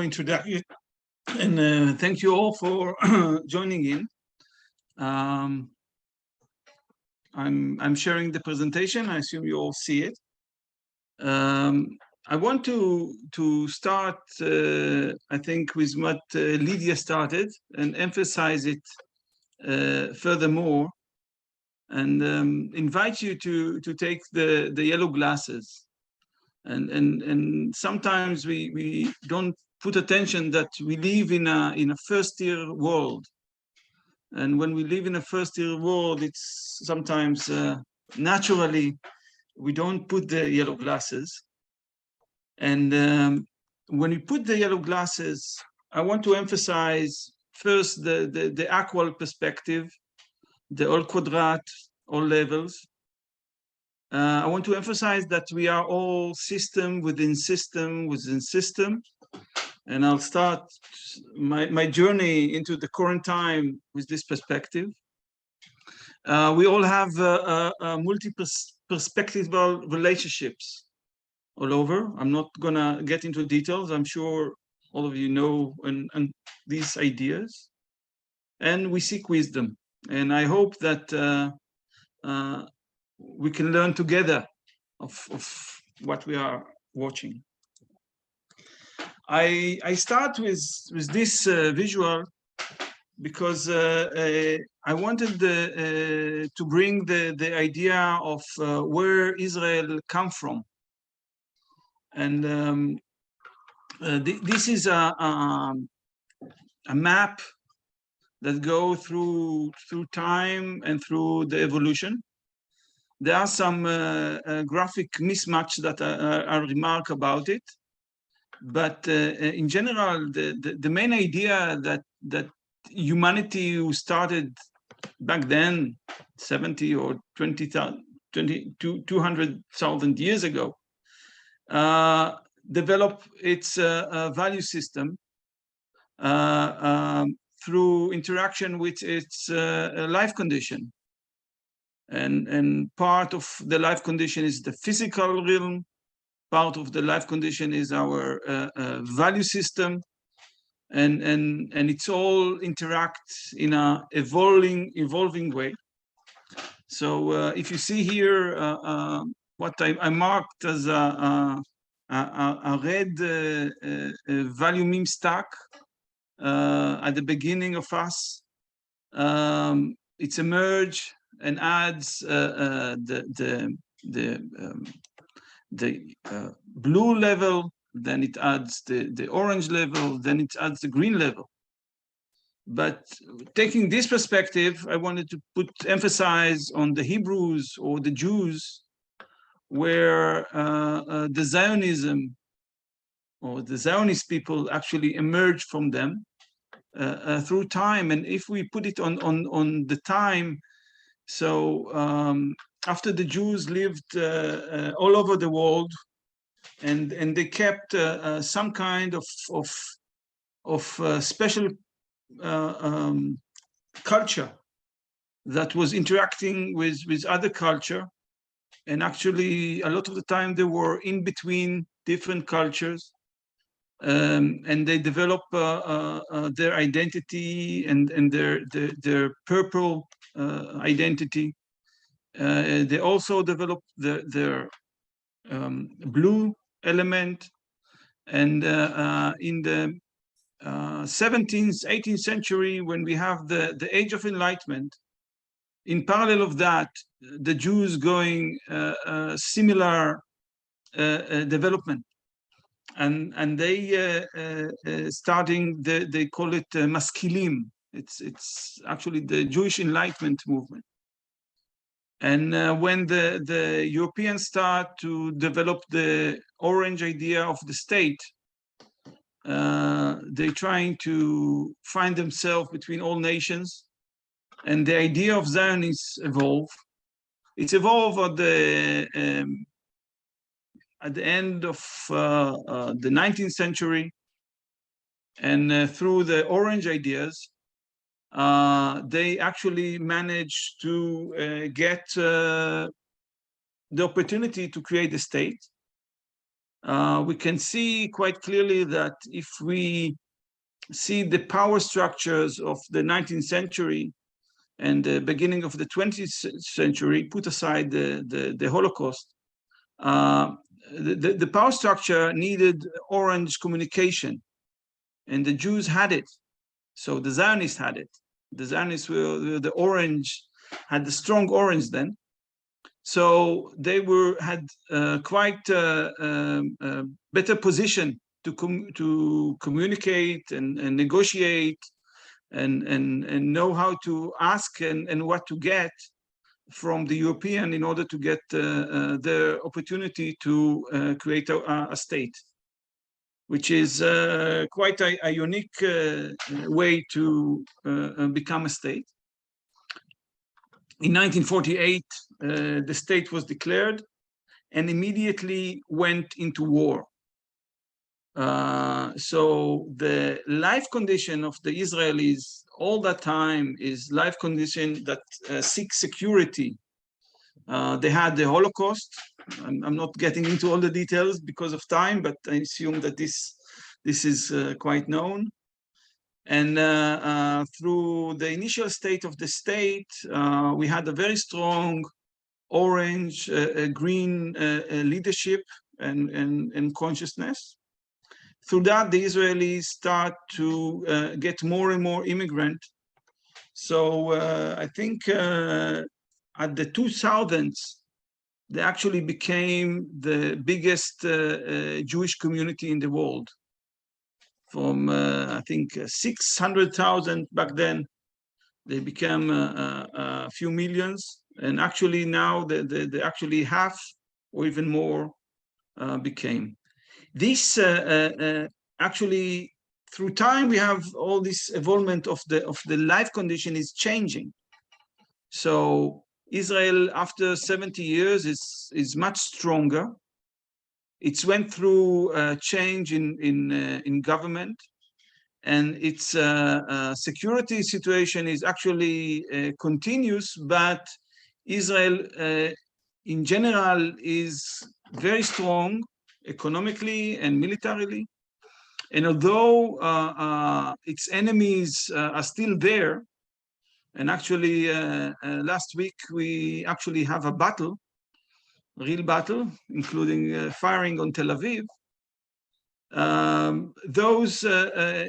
Introduction, and thank you all for joining in. I'm sharing the presentation. I assume you all see it. I want to start, I think, with what Lydia started and emphasize it furthermore, and invite you to take the yellow glasses. And sometimes we don't put attention that we live in a first-tier world, and when we live in a first-tier world, it's sometimes naturally we don't put the yellow glasses. And when we put the yellow glasses, I want to emphasize first the actual perspective, the all quadrat, all levels. I want to emphasize that we are all system within system within system. And I'll start my journey into the current time with this perspective. We all have multi-perspectival relationships all over. I'm not gonna get into details. I'm sure all of you know and these ideas. And we seek wisdom. And I hope that we can learn together of what we are watching. I start with this visual because I wanted to bring the idea of where Israel come from. And this is a map that go through time and through the evolution. There are some graphic mismatch that are remark about it, but in general, the main idea that humanity who started back then, 70 or 200,000 years ago, developed its value system through interaction with its life condition. And part of the life condition is the physical realm. Part of the life condition is our value system, and it's all interact in a evolving way. So if you see here what I marked as a red value meme stack at the beginning of us, it's emerged and adds the blue level, then it adds the orange level, then it adds the green level. But taking this perspective, I wanted to emphasize on the Hebrews or the Jews, where the Zionism or the Zionist people actually emerged from them through time. And if we put it on the time, so after the Jews lived all over the world, and they kept some kind of special culture that was interacting with other culture, and actually a lot of the time they were in between different cultures, and they develop their identity and their purple identity. They also develop their blue element, and in the 17th, 18th century, when we have the Age of Enlightenment, in parallel of that, the Jews going similar development, and they starting they call it maskilim. It's actually the Jewish Enlightenment movement. And when the Europeans start to develop the orange idea of the state, they're trying to find themselves between all nations, and the idea of Zionists evolve. It's evolved at the end of the 19th century, and through the orange ideas, they actually managed to get the opportunity to create a state. we can see quite clearly that if we see the power structures of the 19th century and the beginning of the 20th century, put aside the Holocaust, the power structure needed orange communication, and the Jews had it. So the Zionists had it. The Zionists were the orange, had the strong orange then. So they had quite better position to communicate and negotiate and know how to ask and what to get from the European in order to get the opportunity to create a state, which is quite a unique way to become a state. In 1948, the state was declared and immediately went into war. So the life condition of the Israelis all that time is life condition that seek security. They had the Holocaust. I'm not getting into all the details because of time, but I assume that this is quite known. And through the initial state of the state, we had a very strong orange, green leadership and consciousness. Through that, the Israelis start to get more and more immigrant. So I think at the 2000s, they actually became the biggest Jewish community in the world. From I think 600,000 back then, they became a few millions, and actually now they actually half or even more became. This actually, through time, we have all this evolvement of the life condition is changing. So Israel, after 70 years, is much stronger. It's went through a change in government, and its security situation is actually continuous, but Israel in general is very strong economically and militarily. And although its enemies are still there, and actually last week we actually have a battle, real battle, including firing on Tel Aviv, those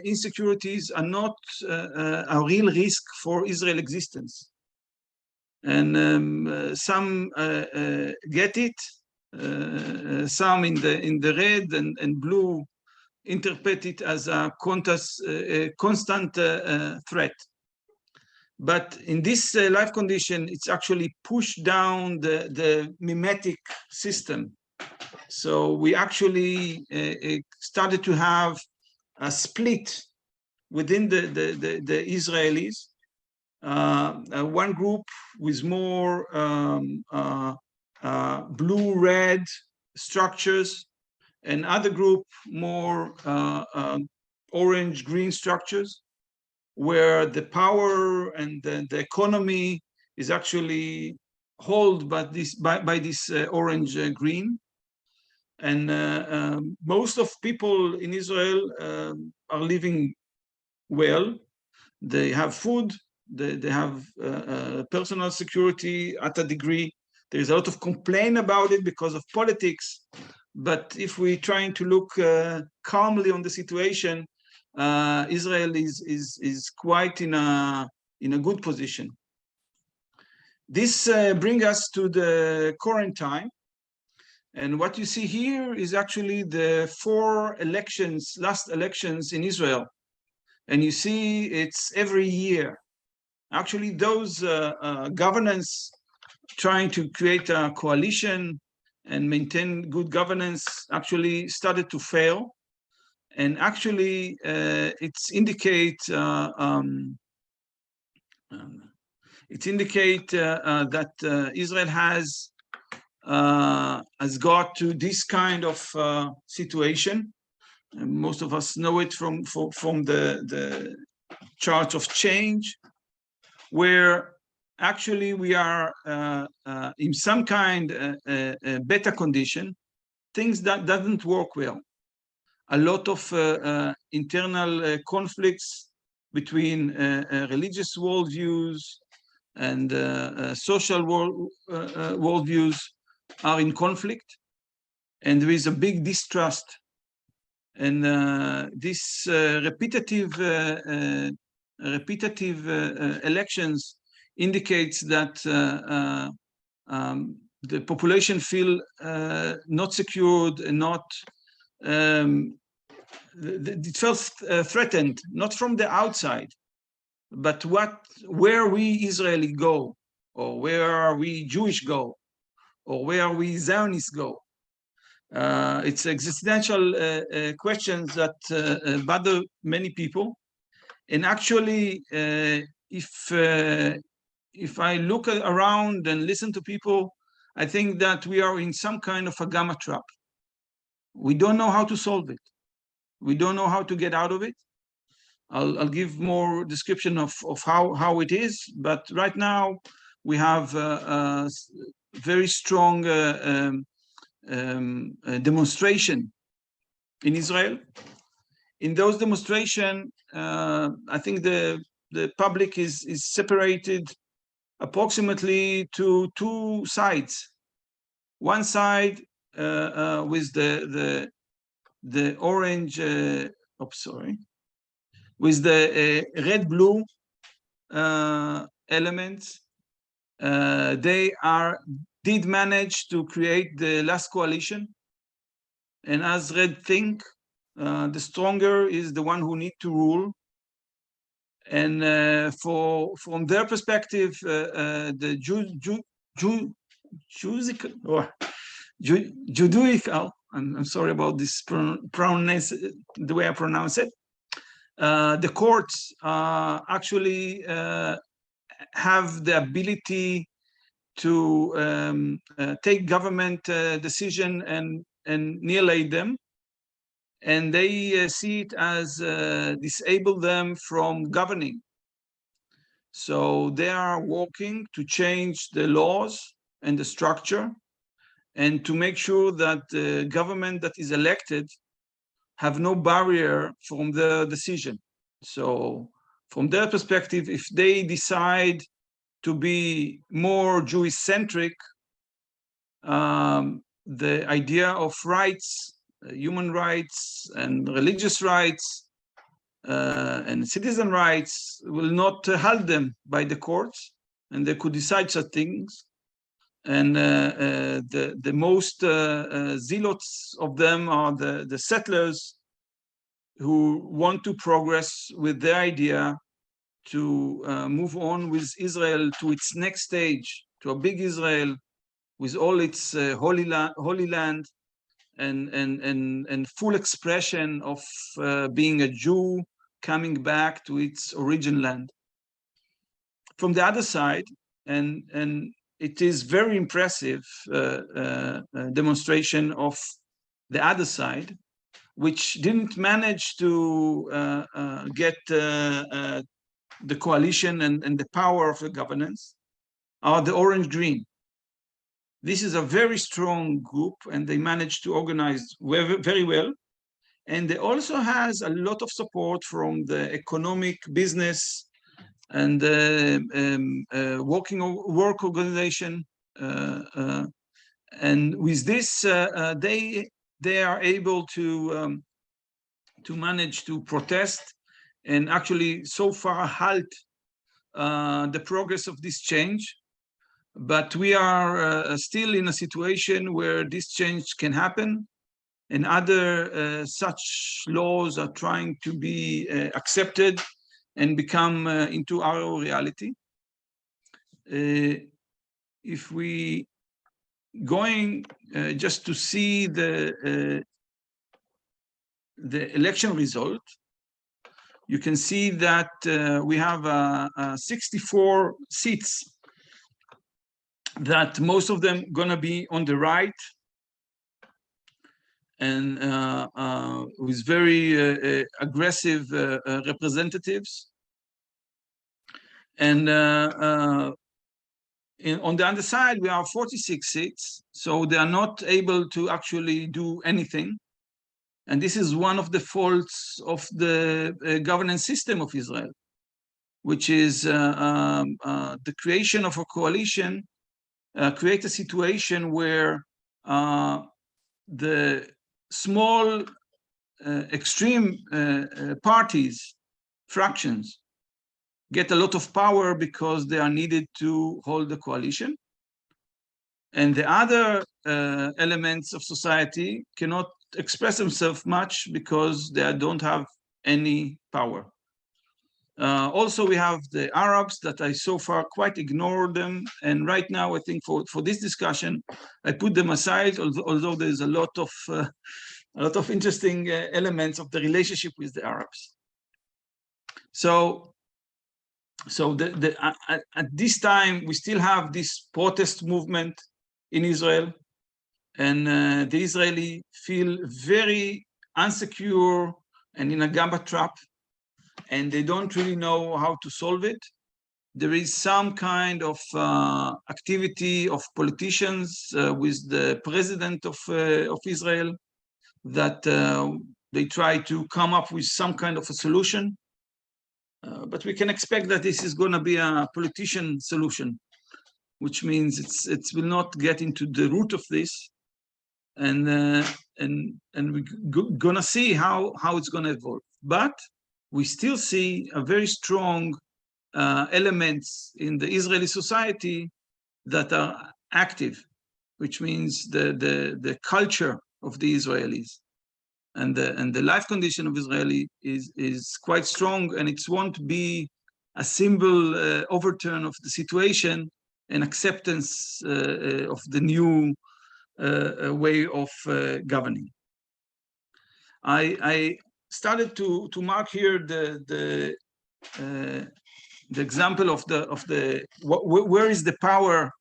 insecurities are not a real risk for Israel's existence. And some get it, some in the red and blue interpret it as a constant threat. But in this life condition, it's actually pushed down the mimetic system. So we actually started to have a split within the Israelis. One group with more blue-red structures, and other group more orange-green structures, where the power and the economy is actually held by this orange-green. And most of people in Israel are living well. They have food, they have personal security at a degree. There's a lot of complaint about it because of politics. But if we're trying to look calmly on the situation, Israel is quite in a good position. This brings us to the current time. And what you see here is actually the 4 elections, last elections in Israel. And you see it's every year. Actually, those governance trying to create a coalition and maintain good governance actually started to fail. And actually, it's indicate that Israel has got to this kind of situation. And most of us know it from the chart of change, where actually we are in some kind beta condition, things that doesn't work well. A lot of internal conflicts between religious worldviews and social worldviews are in conflict, and there is a big distrust. And this repetitive elections indicates that the population feel not secured and not it feels threatened, not from the outside, but where we Israeli go, or where we Jewish go, or where we Zionists go. It's existential questions that bother many people. And actually, if I look around and listen to people, I think that we are in some kind of a gamma trap. We don't know how to solve it. We don't know how to get out of it. I'll give more description of how it is, but right now we have a very strong demonstration in Israel. In those demonstrations, I think the public is separated approximately to two sides. One side with the orange, with the red-blue elements. They did manage to create the last coalition, and as Red think, the stronger is the one who need to rule. And from their perspective, the Judaical, I'm sorry about this the way I pronounce it. The courts actually have the ability to take government decision and annihilate them, and they see it as disable them from governing. So they are working to change the laws and the structure, and to make sure that the government that is elected have no barrier from the decision. So from their perspective, if they decide to be more Jewish-centric, the idea of rights, human rights and religious rights and citizen rights will not held them by the courts, and they could decide such things. And the most zealots of them are the settlers, who want to progress with their idea to move on with Israel to its next stage, to a big Israel with all its holy land and full expression of being a Jew coming back to its origin land. From the other side, and it is very impressive demonstration of the other side, which didn't manage to get the coalition and the power of the governance, are the orange-green. This is a very strong group, and they managed to organize very well. And they also has a lot of support from the economic business and work organization. And with this, they are able to manage to protest and actually so far halt the progress of this change. But we are still in a situation where this change can happen, and other such laws are trying to be accepted and become into our reality. If we going just to see the election result, you can see that we have 64 seats, that most of them gonna be on the right, and with very aggressive representatives. And On the other side, we have 46 seats, so they are not able to actually do anything. And this is one of the faults of the governance system of Israel, which is the creation of a coalition create a situation where the small extreme parties, fractions, get a lot of power because they are needed to hold the coalition. And the other elements of society cannot express themselves much because they don't have any power. Also, we have the Arabs that I so far quite ignored them. And right now, I think for this discussion, I put them aside, although there's a lot of interesting elements of the relationship with the Arabs. So at this time, we still have this protest movement in Israel, and the Israeli feel very insecure and in a gamba trap, and they don't really know how to solve it. There is some kind of activity of politicians with the president of Israel that they try to come up with some kind of a solution. But we can expect that this is going to be a politician solution, which means it will not get into the root of this, and we're going to see how it's going to evolve. But we still see a very strong elements in the Israeli society that are active, which means the culture of the Israelis and the life condition of Israeli is quite strong, and it won't be a simple overturn of the situation and acceptance of the new way of governing. I started to mark here the example of where is the power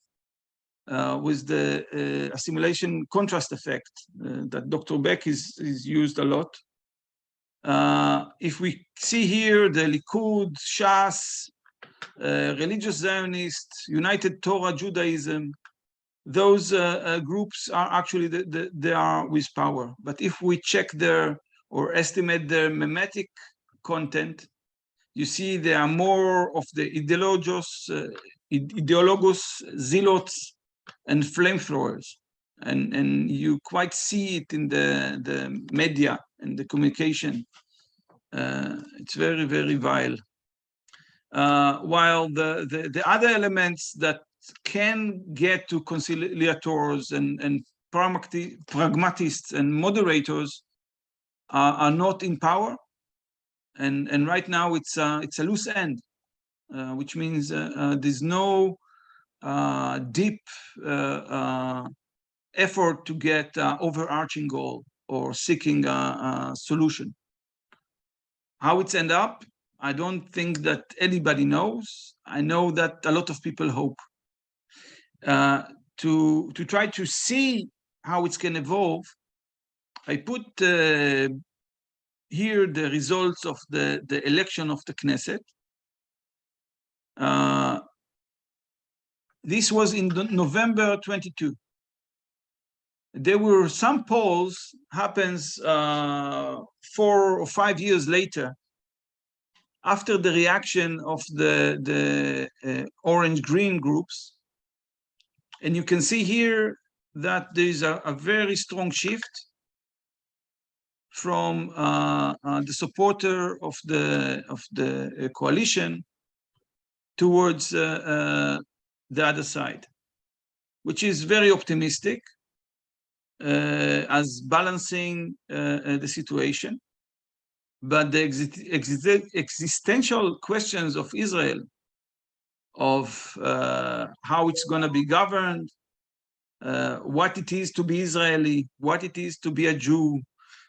with the assimilation contrast effect that Dr. Beck is used a lot. If we see here the Likud, Shas, religious Zionists, United Torah Judaism, those groups are actually they are with power. But if we check their or estimate their memetic content, you see they are more of the ideologos, zealots, and flamethrowers, and you quite see it in the media and the communication. It's very, very vile. While the other elements that can get to conciliators and pragmatists and moderators are not in power, and right now it's a loose end, which means there's no deep effort to get overarching goal or seeking a solution. How it's end up, I don't think that anybody knows. I know that a lot of people hope to try to see how it can evolve. I put here the results of the election of the Knesset. This was in November 22. There were some polls happens 4 or 5 years later, after the reaction of the orange-green groups. And you can see here that there is a very strong shift from the supporter of the coalition towards the other side, which is very optimistic as balancing the situation. But the existential questions of Israel, of how it's going to be governed, what it is to be Israeli, what it is to be a Jew,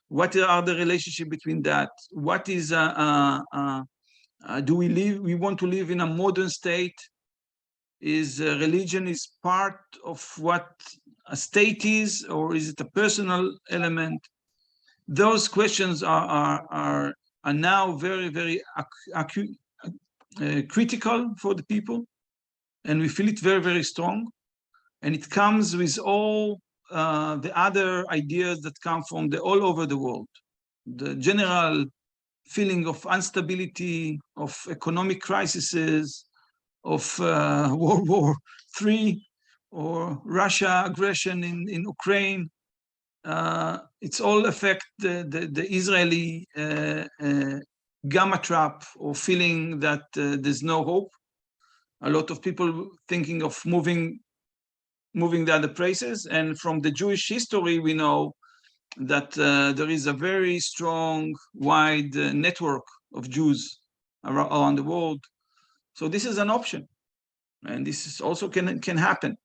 what are the relationship between that, what is do we want to live in a modern state? Is religion is part of what a state is, or is it a personal element? Those questions are now very, very critical for the people. and we feel it very, very strong. And it comes with all the other ideas that come from all over the world. The general feeling of instability, of economic crises, of World War III, or Russia aggression in Ukraine. It's all affect the Israeli gamma trap, or feeling that there's no hope. A lot of people thinking of moving the other places. And from the Jewish history, we know that there is a very strong, wide network of Jews around the world. So this is an option, and this is also can happen.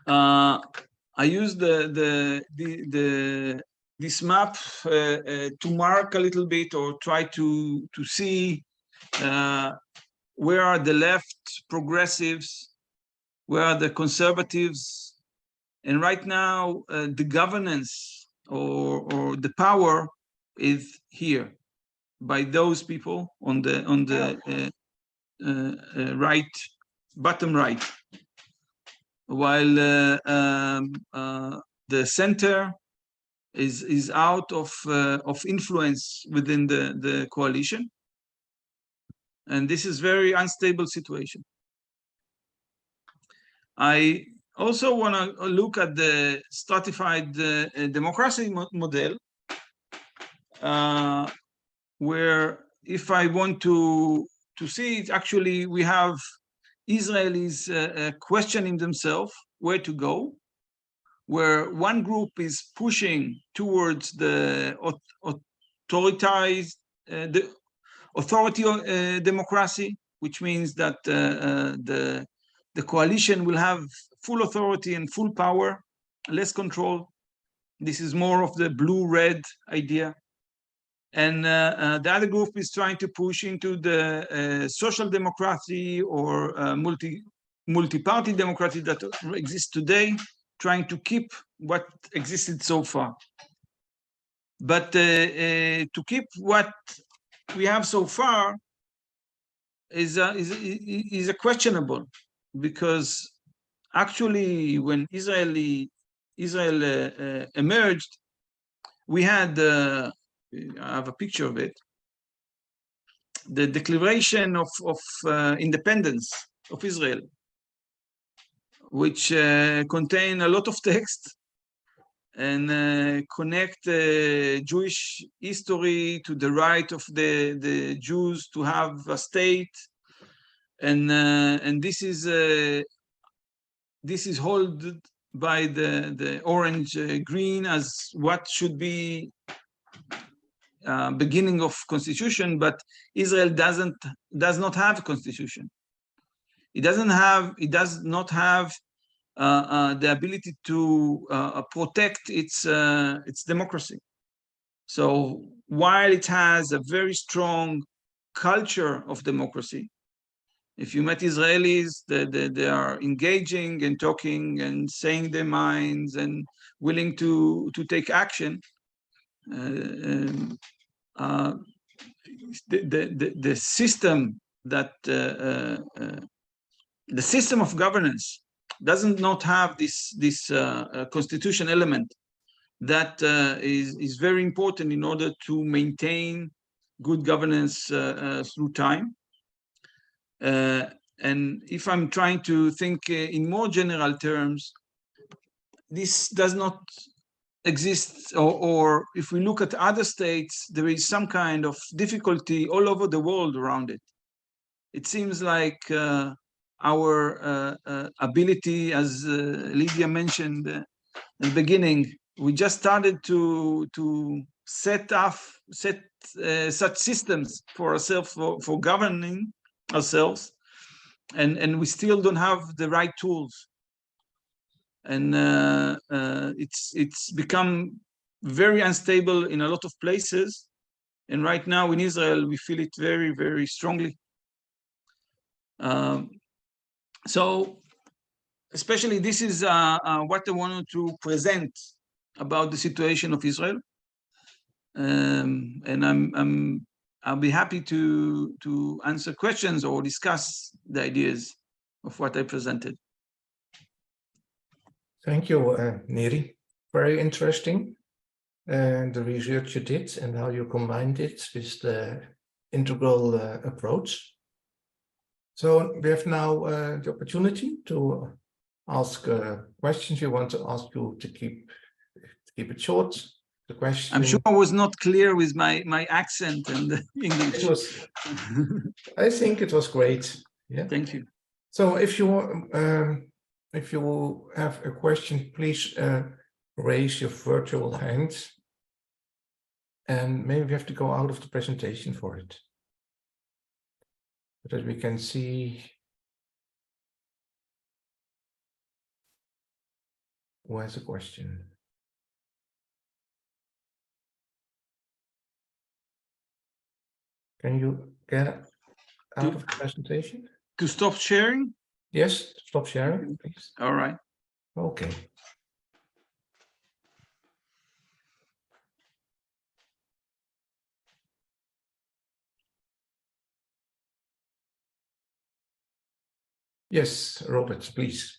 I use this map to mark a little bit, or try to see where are the left progressives, where are the conservatives, and right now the governance or the power is here by those people on the right, bottom right, while the center is out of influence within the coalition, and this is very unstable situation. I also want to look at the stratified democracy model, where if I want to see it, actually we have Israelis questioning themselves where to go, where one group is pushing towards the authority democracy, which means that the coalition will have full authority and full power, less control. This is more of the blue-red idea. And the other group is trying to push into the social democracy, or multi-party democracy that exists today, trying to keep what existed so far. But to keep what we have so far is a questionable, because actually when Israel emerged, we had I have a picture of it, the declaration of independence of Israel, which contain a lot of text and connect Jewish history to the right of the Jews to have a state, and this is held by the orange green as what should be beginning of constitution, but Israel does not have a constitution. It does not have the ability to protect its democracy. So while it has a very strong culture of democracy, if you met Israelis, they are engaging and talking and saying their minds and willing to take action. The system that the system of governance doesn't not have this constitution element that is very important in order to maintain good governance through time. And if I'm trying to think in more general terms, this does not exist, or if we look at other states, there is some kind of difficulty all over the world around it. It seems like our ability, as Lydia mentioned in the beginning, we just started to set such systems for ourselves, for governing ourselves, and we still don't have the right tools. And it's become very unstable in a lot of places. And right now in Israel, we feel it very, very strongly. So especially this is what I wanted to present about the situation of Israel. And I'll be happy to answer questions or discuss the ideas of what I presented. Thank you, Neri. Very interesting. And the research you did and how you combined it with the integral approach. So we have now the opportunity to ask questions. We want to ask you to keep it short. The question. I'm sure I was not clear with my accent and English. It was. I think it was great. Yeah. Thank you. So if you have a question, please raise your virtual hand. And maybe we have to go out of the presentation for it, so that we can see who has a question. Can you get out of the presentation? To stop sharing? Yes, stop sharing, please. All right. Okay. Yes, Robert, please.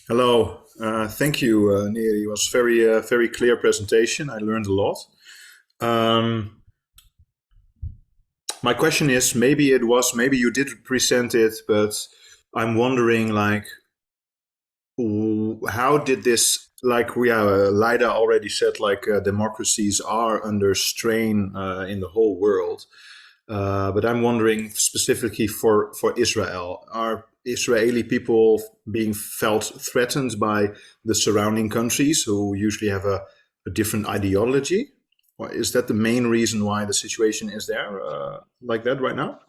Hello, thank you, Neri. It was very clear presentation. I learned a lot. My question is, maybe you did present it, but I'm wondering, like, how did this, like, Leida already said, like, democracies are under strain in the whole world. But I'm wondering specifically for Israel, are Israeli people being felt threatened by the surrounding countries who usually have a different ideology? Or is that the main reason why the situation is there like that right now?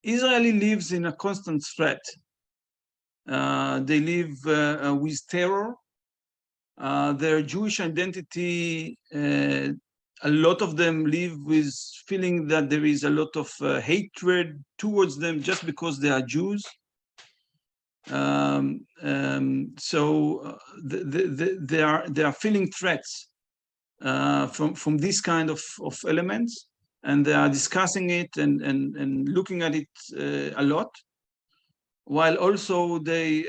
Israel lives in a constant threat. They live with terror. Their Jewish identity, a lot of them live with feeling that there is a lot of hatred towards them just because they are Jews. So they are feeling threats from this kind of elements, and they are discussing it and looking at it a lot, while also they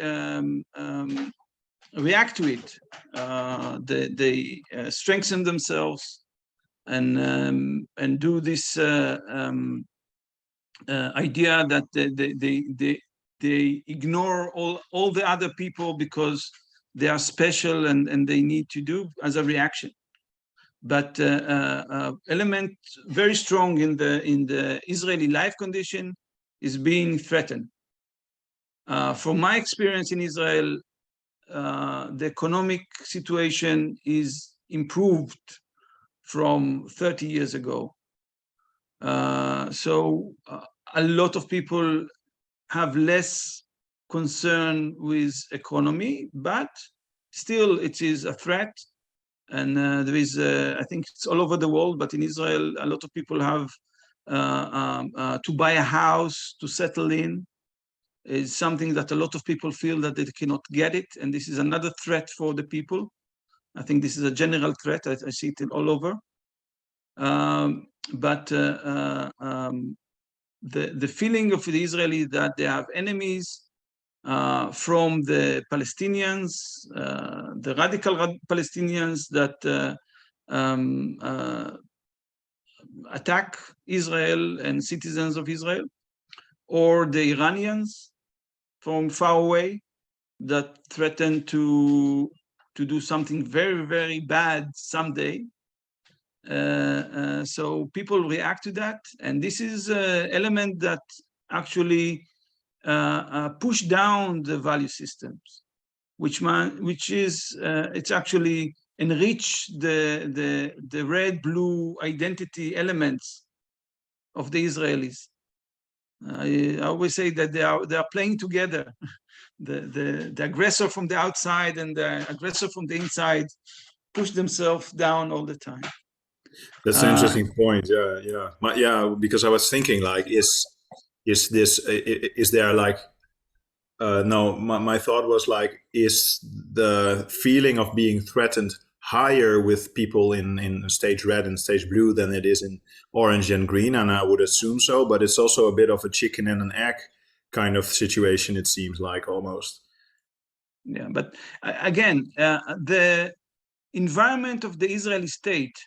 react to it. They strengthen themselves and do this idea that they ignore all the other people because they are special and they need to do as a reaction. But element very strong in the Israeli life condition is being threatened. From my experience in Israel, the economic situation is improved from 30 years ago. So a lot of people have less concern with economy, but still it is a threat. And there is, I think it's all over the world, but in Israel, a lot of people have to buy a house, to settle in, is something that a lot of people feel that they cannot get it. And this is another threat for the people. I think this is a general threat. I see it all over. But the feeling of the Israelis that they have enemies from the Palestinians, the radical Palestinians that attack Israel and citizens of Israel, or the Iranians from far away that threaten to do something very, very bad someday. So people react to that, and this is an element that actually push down the value systems, which is it's actually enrich the red blue identity elements of the Israelis. I always say that they are playing together, the aggressor from the outside and the aggressor from the inside push themselves down all the time. That's an interesting point. Yeah. Because I was thinking, like, is there like, no, my thought was like, is the feeling of being threatened higher with people in stage red and stage blue than it is in orange and green, and I would assume so, but it's also a bit of a chicken and an egg kind of situation, it seems like, almost. Yeah, but again, the environment of the Israeli state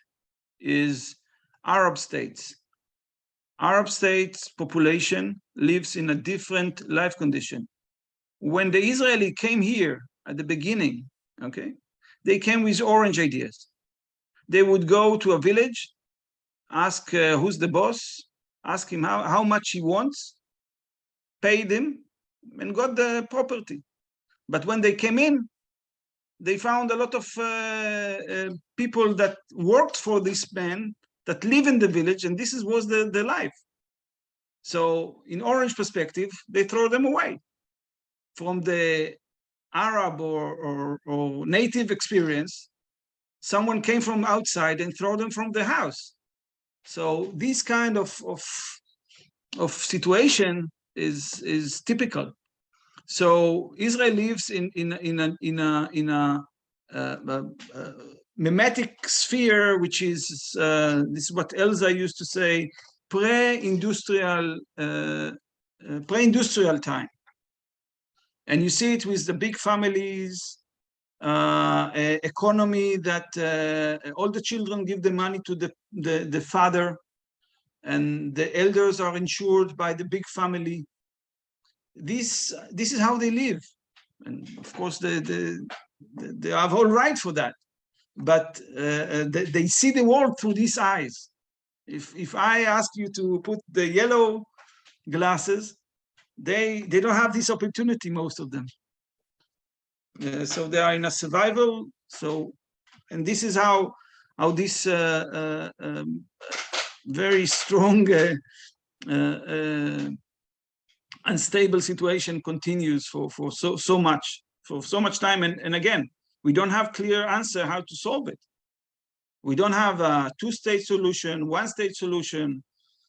is Arab states. Arab states population lives in a different life condition. When the Israeli came here at the beginning, okay, they came with orange ideas. They would go to a village, ask who's the boss, ask him how much he wants, paid him, and got the property. But when they came in, they found a lot of people that worked for this man that live in the village, and this was the life. So in orange perspective, they throw them away. From the Arab or native experience, someone came from outside and throw them from the house. So this kind of situation is typical. So Israel lives in a mimetic sphere, which is this is what Elza used to say, pre-industrial time. And you see it with the big families, economy that all the children give the money to the father, and the elders are insured by the big family. This is how they live, and of course they have all right for that, but they see the world through these eyes. If I ask you to put the yellow glasses, they don't have this opportunity, most of them. So they are in a survival. So, and this is how this very strong unstable situation continues for so much time. And again, we don't have clear answer how to solve it. We don't have a two-state solution, one-state solution.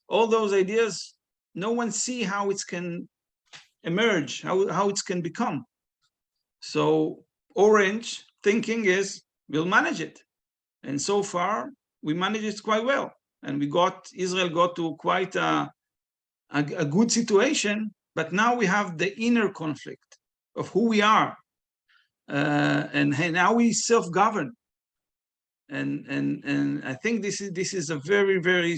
All those ideas, no one see how it can emerge, how it can become. So orange thinking is we'll manage it, and so far we manage it quite well, and Israel got to quite a good situation. But now we have the inner conflict of who we are, and now we self-govern, and I think this is a very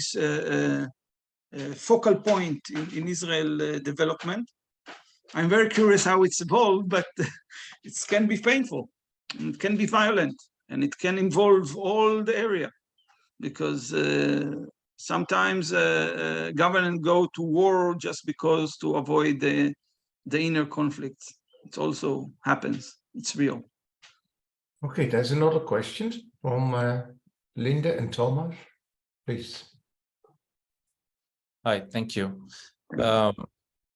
focal point in Israel development. I'm very curious how it's evolved, but it can be painful, it can be violent, and it can involve all the area, because sometimes governments go to war just because to avoid the inner conflicts. It also happens. It's real. Okay, there's another question from Linda and Thomas. Please. Hi, thank you.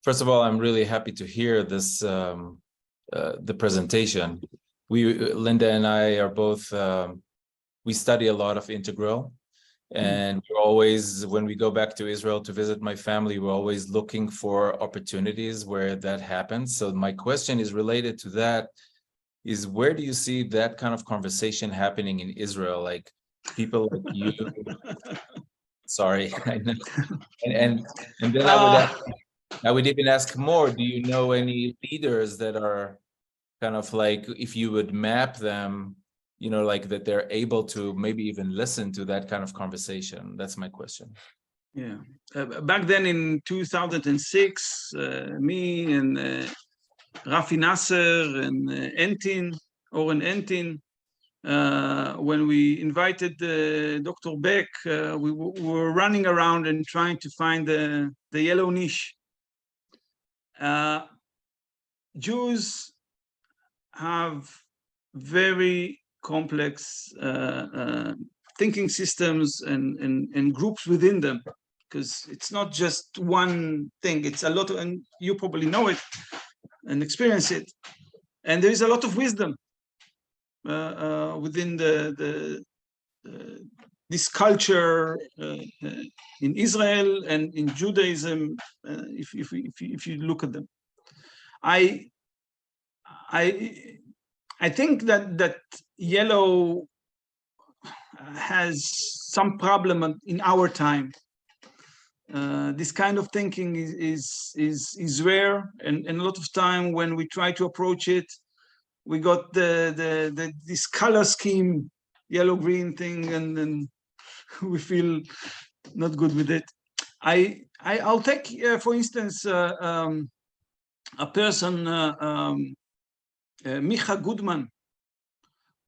First of all, I'm really happy to hear this, the presentation. Linda and I are both, we study a lot of integral, and we're always, when we go back to Israel to visit my family, we're always looking for opportunities where that happens. So my question is related to that, is where do you see that kind of conversation happening in Israel? Like people like you, sorry, and then I would even ask more, do you know any leaders that are kind of like, if you would map them, you know, like that they're able to maybe even listen to that kind of conversation? That's my question. Yeah. Back then in 2006, me and Rafi Nasser and Oren Entin, when we invited Dr. Beck, we were running around and trying to find the yellow niche. Jews have very complex thinking systems and groups within them, because it's not just one thing, it's a lot of, and you probably know it and experience it, and there is a lot of wisdom within this culture in Israel and in Judaism, if you look at them. I think that yellow has some problem in our time. This kind of thinking is rare, and a lot of time when we try to approach it, we got this color scheme, yellow green thing, and then we feel not good with it. I'll take for instance a person, Micha Goodman,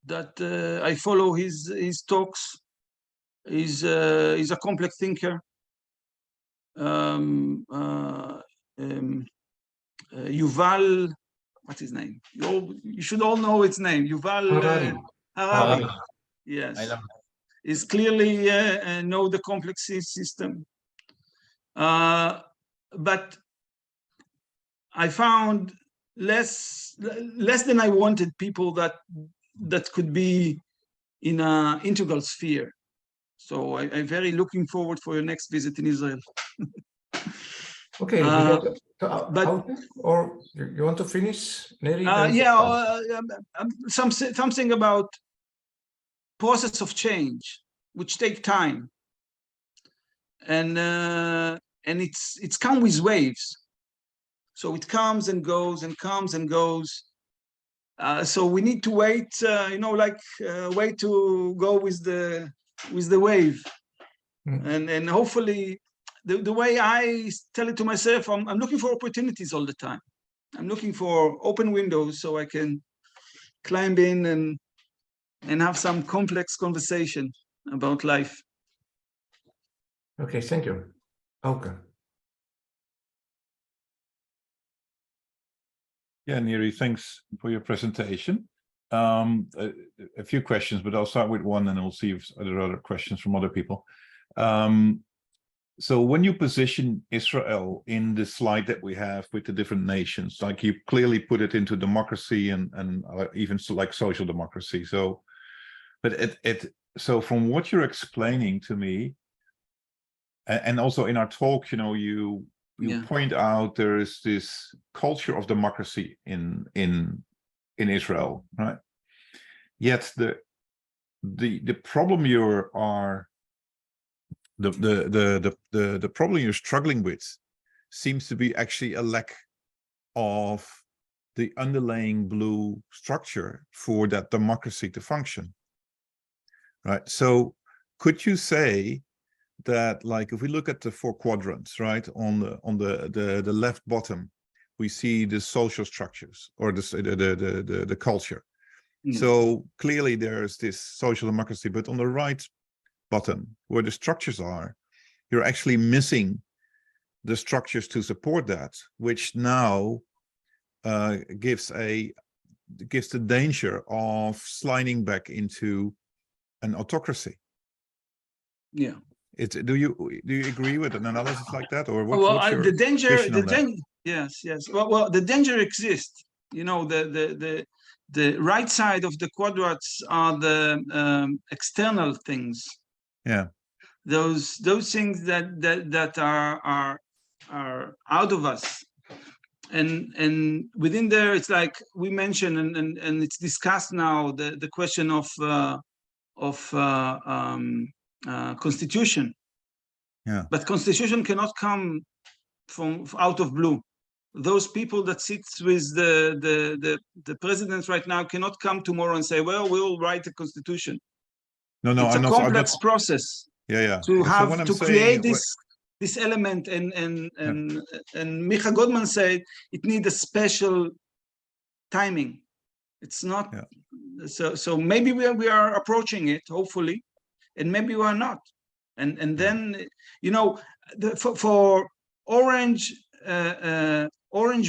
that I follow his talks. He's a complex thinker. Yuval, what's his name? You should all know its name. Yuval Harari. Yes, I know. is clearly know the complex system. But I found less than I wanted people that could be in an integral sphere. So I'm very looking forward for your next visit in Israel. Okay, but or you want to finish, Neri? Yeah, something about process of change, which take time, and it's come with waves. So it comes and goes and comes and goes. So we need to wait, like wait to go with the wave, and hopefully, the way I tell it to myself, I'm looking for opportunities all the time. I'm looking for open windows so I can climb in and have some complex conversation about life. Okay, thank you. Okay. Yeah, Neri, thanks for your presentation. A few questions, but I'll start with one and we'll see if there are other questions from other people. So when you position Israel in the slide that we have with the different nations, like you clearly put it into democracy and even like social democracy. So, but so from what you're explaining to me, and also in our talk, you point out there is this culture of democracy in Israel, right? Yet the problem the problem you're struggling with seems to be actually a lack of the underlying blue structure for that democracy to function, right? So could you say that, like, if we look at the 4 quadrants, right, on the left bottom, we see the social structures or the culture. So clearly there's this social democracy, but on the right bottom, where the structures are, you're actually missing the structures to support that, which now gives the danger of sliding back into an autocracy. Yeah. Do you agree with an analysis like that, or what's your the danger? Yes. Well, the danger exists. The right side of the quadrats are the external things. Yeah. Those things that are out of us, and within there, it's like we mentioned, and it's discussed now, the question of constitution. Yeah. But constitution cannot come from out of blue. Those people that sits with the presidents right now cannot come tomorrow and say, well, we'll write a constitution. No, it's a complex process. Yeah. To have so to create this element, and Micha Goodman said it needs a special timing. It's not so maybe we are approaching it, hopefully, and maybe we are not. And then for orange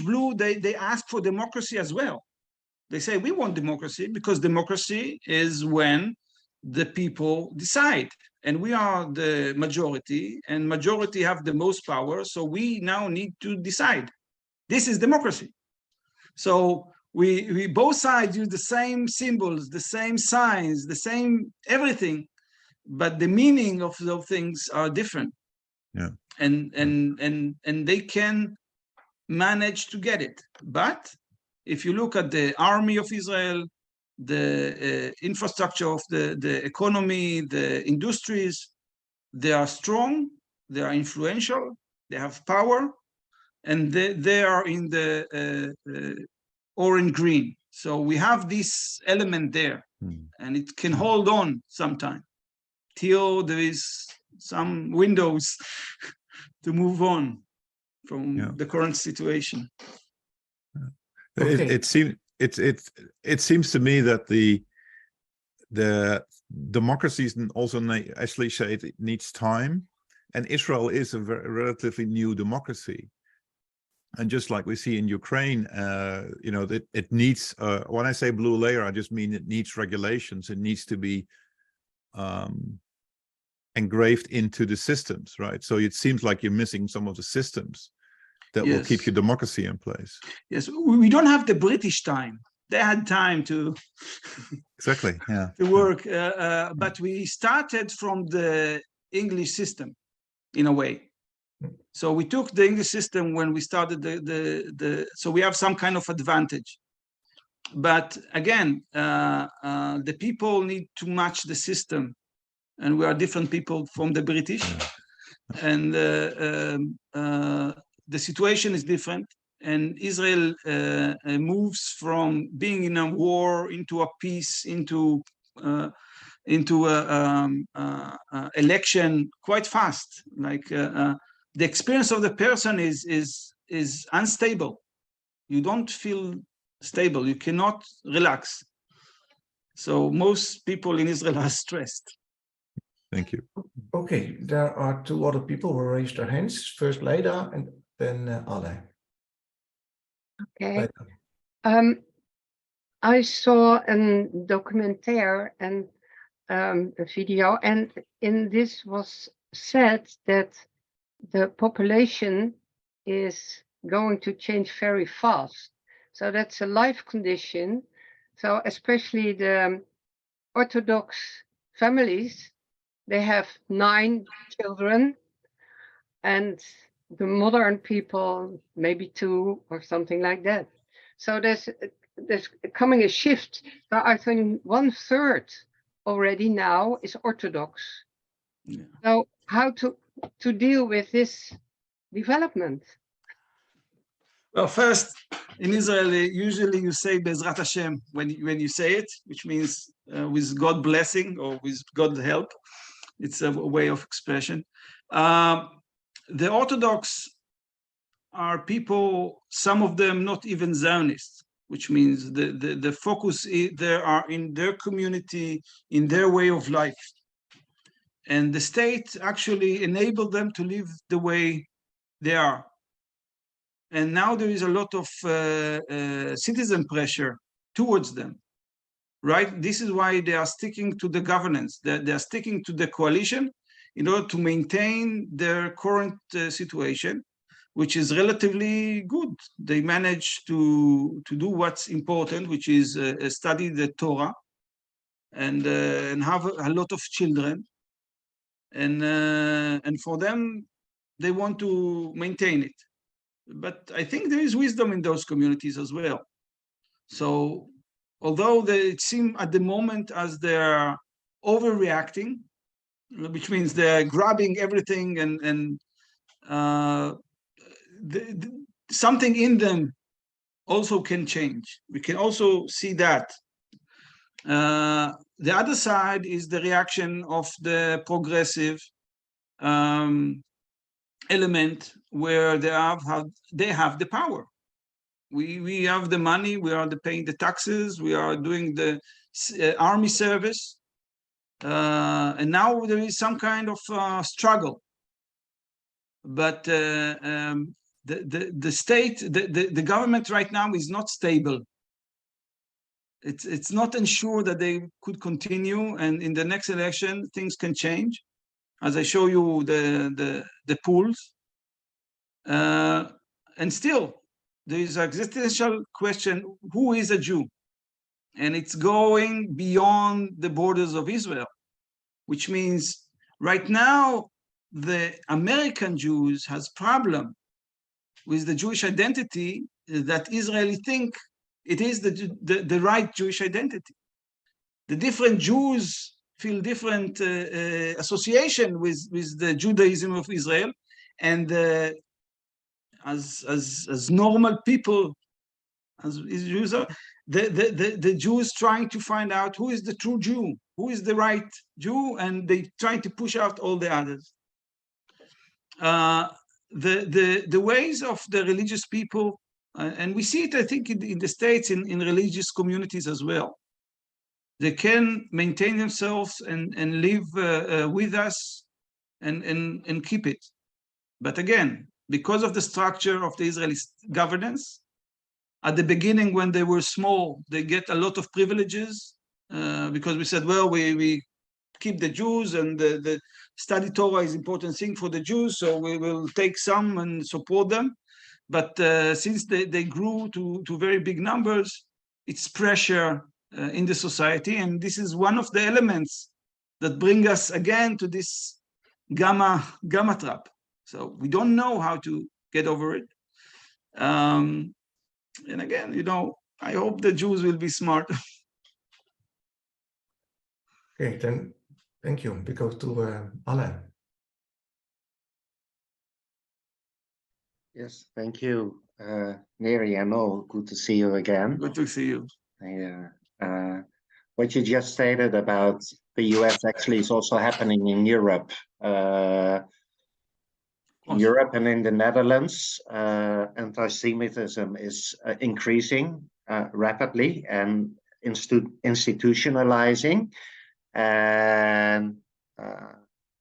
blue, they ask for democracy as well. They say we want democracy because democracy is when the people decide, and we are the majority, and majority have the most power, so we now need to decide. This is democracy. So we both sides use the same symbols, the same signs, the same everything, but the meaning of those things are different. Yeah. And they can manage to get it. But if you look at the army of Israel, the infrastructure of the economy, the industries, they are strong, they are influential, they have power, and they are in the orange-green. So we have this element there, and it can hold on sometime till there is some windows to move on from the current situation. It seems to me that the democracies also actually say it needs time, and Israel is a relatively new democracy. And just like we see in Ukraine, you know, it needs, when I say blue layer, I just mean it needs regulations. It needs to be engraved into the systems, right? So it seems like you're missing some of the systems that will keep your democracy in place. Yes, we don't have the British time. They had time to exactly, yeah, to work, but we started from the English system, in a way. So we took the English system when we started so we have some kind of advantage. But again, the people need to match the system, and we are different people from the British, and the situation is different. And Israel moves from being in a war into a peace, into election quite fast. Like the experience of the person is unstable. You don't feel stable. You cannot relax. So most people in Israel are stressed. Thank you. Okay, there are two other people who raised their hands. First Leida and then Ale. Okay. I saw a documentaire and a video, and in this was said that the population is going to change very fast. So that's a life condition. So especially the Orthodox families, they have 9 children, and the modern people maybe 2 or something like that. So there's coming a shift. So I think 1/3 already now is Orthodox. Yeah. So how to deal with this development? Well, first, in Israel, usually you say Bezrat Hashem when you say it, which means with God blessing or with God's help. It's a way of expression. The Orthodox are people, some of them not even Zionists, which means the focus there are in their community, in their way of life. And the state actually enabled them to live the way they are. And now there is a lot of citizen pressure towards them, right? This is why they are sticking to the governance. They are sticking to the coalition in order to maintain their current situation, which is relatively good. They manage to do what's important, which is study the Torah and have a lot of children. And for them, they want to maintain it. But I think there is wisdom in those communities as well. So although it seems at the moment as they're overreacting, which means they're grabbing everything and something in them also can change. We can also see that. The other side is the reaction of the progressive element, where they have the power. We have the money, we are paying the taxes, we are doing the army service, and now there is some kind of struggle. But the state, the government right now is not stable. It's not ensured that they could continue, and in the next election things can change, as I show you the polls. And still, there is an existential question: who is a Jew? And it's going beyond the borders of Israel, which means right now the American Jews has problem with the Jewish identity that Israelis think it is the right Jewish identity. the different Jews feel different association with the Judaism of Israel, and as normal people, as Jews are, the Jews trying to find out who is the true Jew, who is the right Jew, and they trying to push out all the others. The ways of the religious people, and we see it, I think, in the States, in religious communities as well. They can maintain themselves and live with us and keep it. But again, because of the structure of the Israeli governance, at the beginning, when they were small, they get a lot of privileges because we said, well, we keep the Jews, and the study Torah is important thing for the Jews, so we will take some and support them. But since they grew to very big numbers, it's pressure in the society, and this is one of the elements that bring us again to this gamma trap. So we don't know how to get over it. And again, you know, I hope the Jews will be smart. Okay, then thank you. We go to Alain. Yes, thank you, Neri and Mo. Good to see you again. Good to see you. What you just stated about the US actually is also happening in Europe. In Europe and in the Netherlands, anti-Semitism is increasing rapidly and institutionalizing. And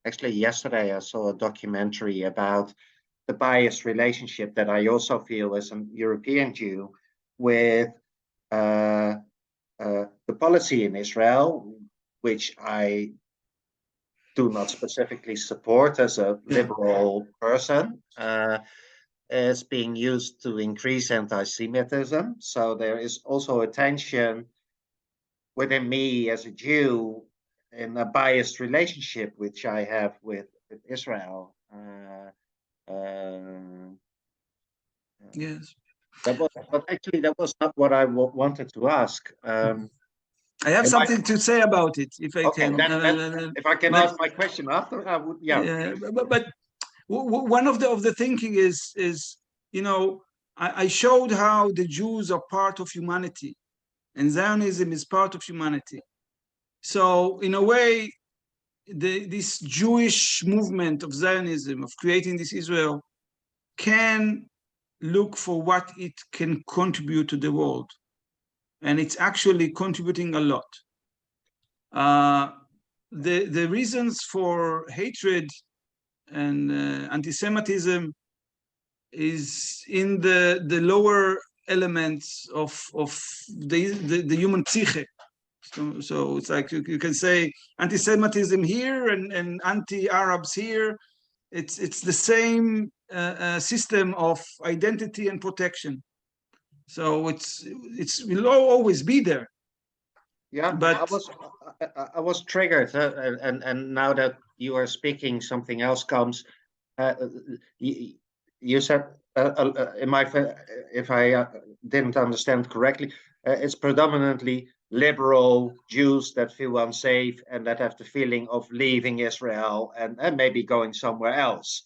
actually yesterday I saw a documentary about the biased relationship that I also feel as a European Jew with the policy in Israel, which I do not specifically support as a liberal person, is being used to increase anti-Semitism. So there is also a tension within me as a Jew in a biased relationship which I have with Israel. Yes. But actually, that was not what I wanted to ask. I have something to say about it, if I Okay, can. If I can ask my question after, I would. Yeah. But one of the thinking is you know, I showed how the Jews are part of humanity, and Zionism is part of humanity. So in a way, this Jewish movement of Zionism, of creating this Israel, can look for what it can contribute to the world. And it's actually contributing a lot. The reasons for hatred and anti-Semitism is in the lower elements of the human psyche. So it's like you can say anti-Semitism here and anti-Arabs here. It's the same system of identity and protection. So it will always be there. Yeah, but I was triggered, and now that you are speaking, something else comes. You said, if I didn't understand correctly, it's predominantly liberal Jews that feel unsafe and that have the feeling of leaving Israel and maybe going somewhere else.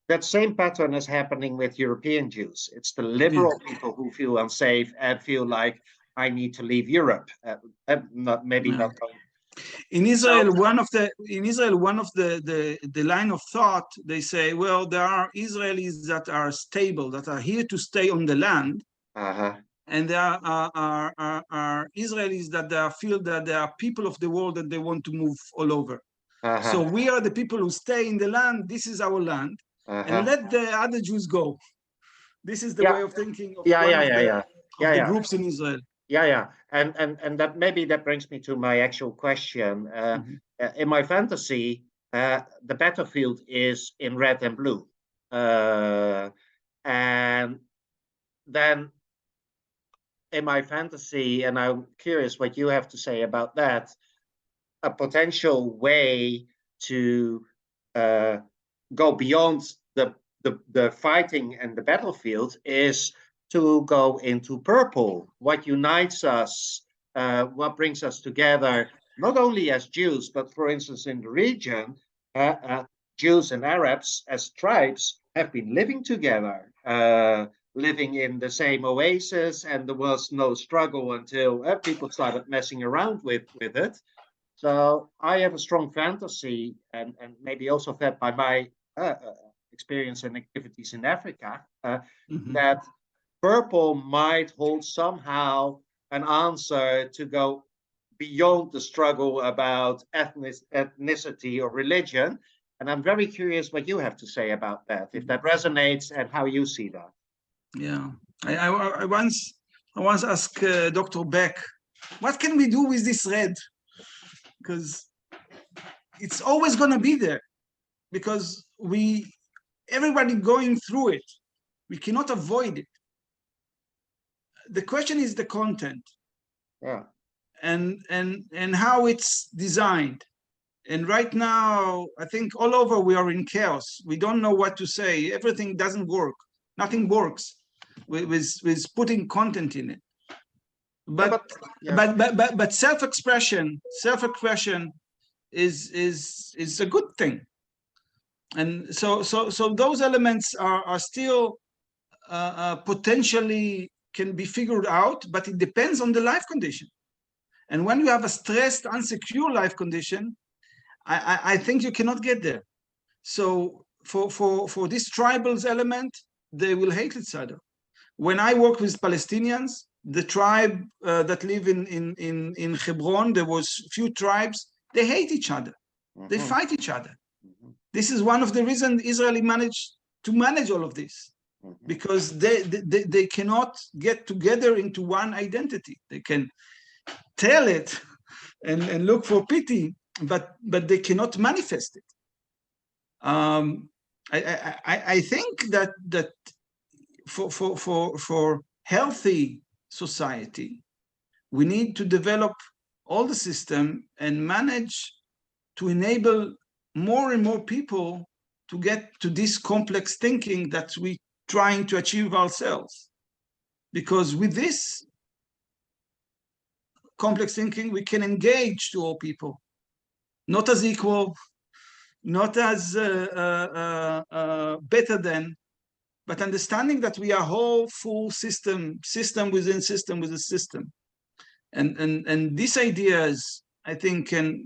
That same pattern is happening with European Jews. It's the liberal people who feel unsafe and feel like I need to leave Europe. Not. In Israel, one of the line of thought, they say, well, there are Israelis that are stable, that are here to stay on the land, and there are Israelis that feel that there are people of the world that they want to move all over. So we are the people who stay in the land. This is our land, and let the other Jews go. This is the way of thinking of the groups in Israel. And that maybe that brings me to my actual question. In my fantasy, the battlefield is in red and blue, and then in my fantasy, and I'm curious what you have to say about that, a potential way to go beyond the fighting and the battlefield is to go into purple. What unites us what brings us together, not only as Jews, but for instance, in the region, Jews and Arabs as tribes have been living together, living in the same oasis, and there was no struggle until people started messing around with it. So I have a strong fantasy, and maybe also fed by my experience and activities in Africa, that purple might hold somehow an answer to go beyond the struggle about ethnicity or religion. And I'm very curious what you have to say about that, if that resonates and how you see that. Yeah, I once asked Dr. Beck, what can we do with this red? Because it's always going to be there, because everybody going through it. We cannot avoid it. The question is the content, and how it's designed. And right now, I think all over we are in chaos. We don't know what to say. Everything doesn't work. Nothing works with putting content in it. But self-expression is a good thing. And so those elements are still potentially can be figured out, but it depends on the life condition. And when you have a stressed, unsecure life condition, I think you cannot get there. So for this tribals element, they will hate each other. When I work with Palestinians, the tribe that live in Hebron, there was few tribes, they hate each other. They fight each other. This is one of the reasons Israel managed to manage all of this, because they cannot get together into one identity. They can tell it and look for pity, but they cannot manifest it. I think that for healthy society, we need to develop all the system and manage to enable more and more people to get to this complex thinking that we're trying to achieve ourselves. Because with this complex thinking, we can engage to all people, not as equal, not as better than, but understanding that we are whole full system within system with a system. And these ideas, I think, can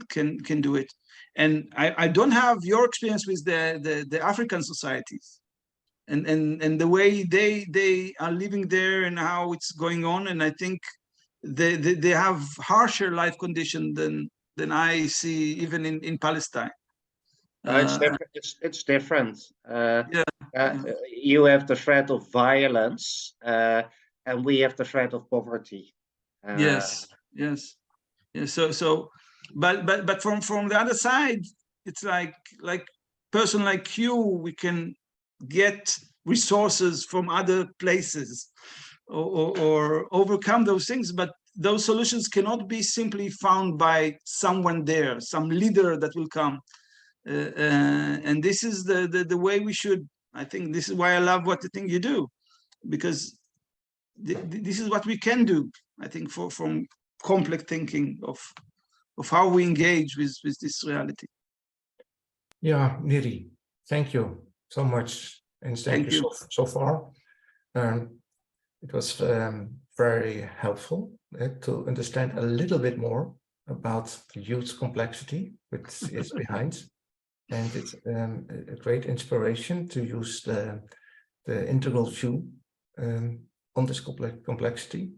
do it. And I don't have your experience with the African societies and the way they are living there and how it's going on. And I think they have harsher life conditions than I see even in Palestine. It's different. You have the threat of violence, and we have the threat of poverty. Yes. So, but from the other side, it's like person like you, we can get resources from other places or overcome those things. But those solutions cannot be simply found by someone there, some leader that will come. And this is the way we should. I think this is why I love what the thing you do, because this is what we can do. I think from complex thinking of how we engage with this reality. Yeah, Neri, thank you so much, and thank you so far. It was very helpful to understand a little bit more about the huge complexity which is behind. And it's a great inspiration to use the integral view on this complexity.